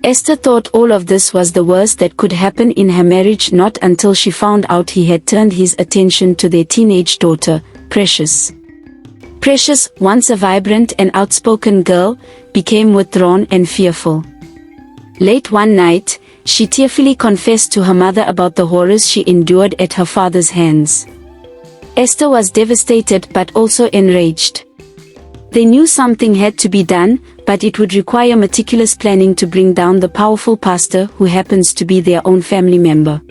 Esther thought all of this was the worst that could happen in her marriage, not until she found out he had turned his attention to their teenage daughter, Precious. Precious, once a vibrant and outspoken girl, became withdrawn and fearful. Late one night, she tearfully confessed to her mother about the horrors she endured at her father's hands. Esther was devastated but also enraged. They knew something had to be done, but it would require meticulous planning to bring down the powerful pastor who happens to be their own family member.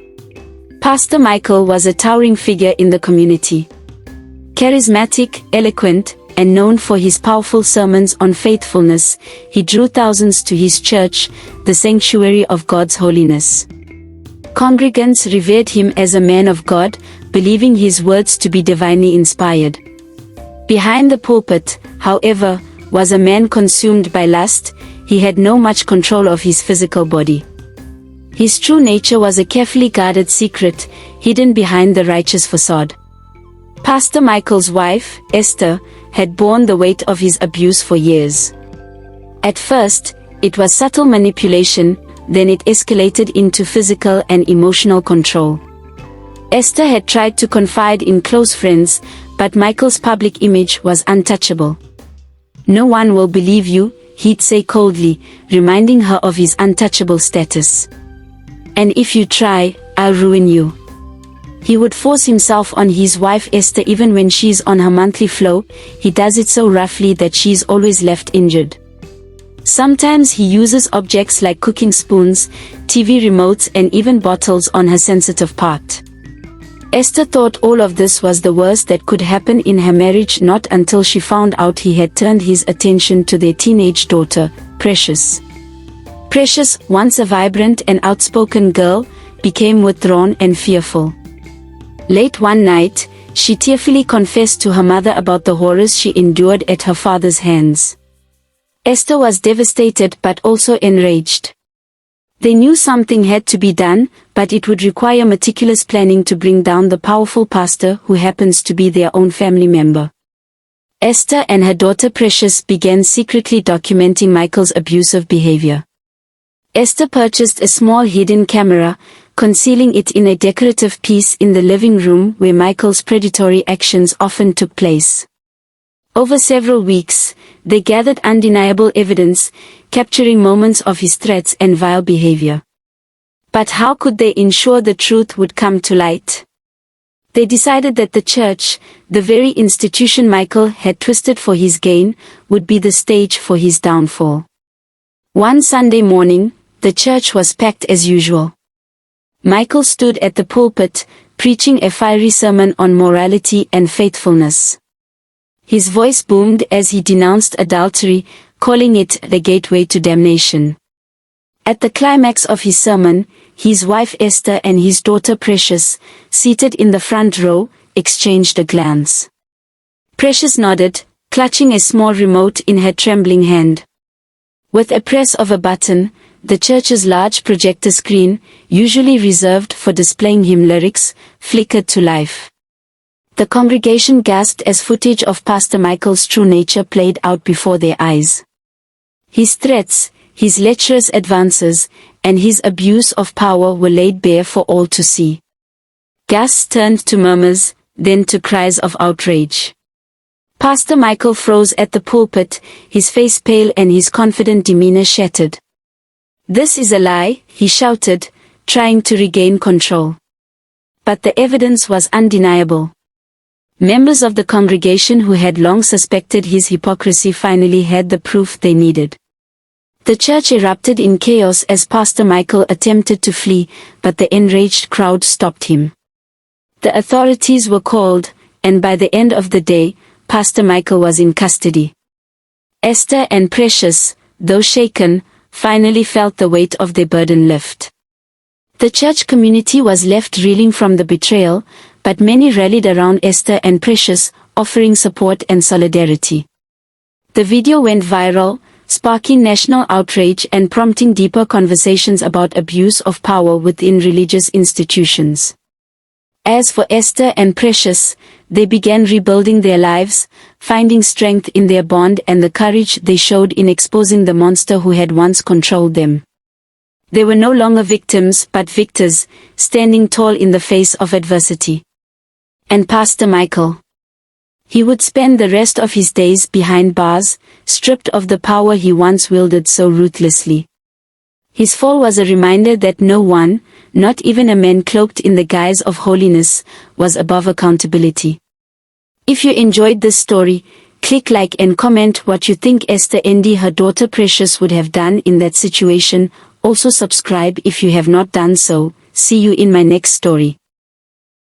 Pastor Michael was a towering figure in the community. Charismatic, eloquent, and known for his powerful sermons on faithfulness, he drew thousands to his church, the sanctuary of God's holiness. Congregants revered him as a man of God, believing his words to be divinely inspired. Behind the pulpit, however, was a man consumed by lust. He had no much control of his physical body. His true nature was a carefully guarded secret, hidden behind the righteous facade. Pastor Michael's wife, Esther, had borne the weight of his abuse for years. At first, it was subtle manipulation, then it escalated into physical and emotional control. Esther had tried to confide in close friends, but Michael's public image was untouchable. "No one will believe you," he'd say coldly, reminding her of his untouchable status. "And if you try, I'll ruin you." He would force himself on his wife Esther even when she's on her monthly flow. He does it so roughly that she's always left injured. Sometimes he uses objects like cooking spoons, TV remotes, and even bottles on her sensitive part. Esther thought all of this was the worst that could happen in her marriage, not until she found out he had turned his attention to their teenage daughter, Precious. Precious, once a vibrant and outspoken girl, became withdrawn and fearful. Late one night, she tearfully confessed to her mother about the horrors she endured at her father's hands. Esther was devastated but also enraged. They knew something had to be done, but it would require meticulous planning to bring down the powerful pastor who happens to be their own family member. Esther and her daughter Precious began secretly documenting Michael's abusive behavior. Esther purchased a small hidden camera, concealing it in a decorative piece in the living room where Michael's predatory actions often took place. Over several weeks, they gathered undeniable evidence, capturing moments of his threats and vile behavior. But how could they ensure the truth would come to light? They decided that the church, the very institution Michael had twisted for his gain, would be the stage for his downfall. One Sunday morning, the church was packed as usual. Michael stood at the pulpit, preaching a fiery sermon on morality and faithfulness. His voice boomed as he denounced adultery, calling it the gateway to damnation. At the climax of his sermon, his wife Esther and his daughter Precious, seated in the front row, exchanged a glance. Precious nodded, clutching a small remote in her trembling hand. With a press of a button, the church's large projector screen, usually reserved for displaying hymn lyrics, flickered to life. The congregation gasped as footage of Pastor Michael's true nature played out before their eyes. His threats, his lecherous advances, and his abuse of power were laid bare for all to see. Gasps turned to murmurs, then to cries of outrage. Pastor Michael froze at the pulpit, his face pale and his confident demeanor shattered. "This is a lie," he shouted, trying to regain control. But the evidence was undeniable. Members of the congregation who had long suspected his hypocrisy finally had the proof they needed. The church erupted in chaos as Pastor Michael attempted to flee, but the enraged crowd stopped him. The authorities were called, and by the end of the day, Pastor Michael was in custody. Esther and Precious, though shaken, finally felt the weight of their burden lift. The church community was left reeling from the betrayal, but many rallied around Esther and Precious, offering support and solidarity. The video went viral, sparking national outrage and prompting deeper conversations about abuse of power within religious institutions. As for Esther and Precious, they began rebuilding their lives, finding strength in their bond and the courage they showed in exposing the monster who had once controlled them. They were no longer victims but victors, standing tall in the face of adversity. And Pastor Michael? He would spend the rest of his days behind bars, stripped of the power he once wielded so ruthlessly. His fall was a reminder that no one, not even a man cloaked in the guise of holiness, was above accountability. If you enjoyed this story, click like and comment what you think Esther and her daughter Precious would have done in that situation. Also subscribe if you have not done so. See you in my next story.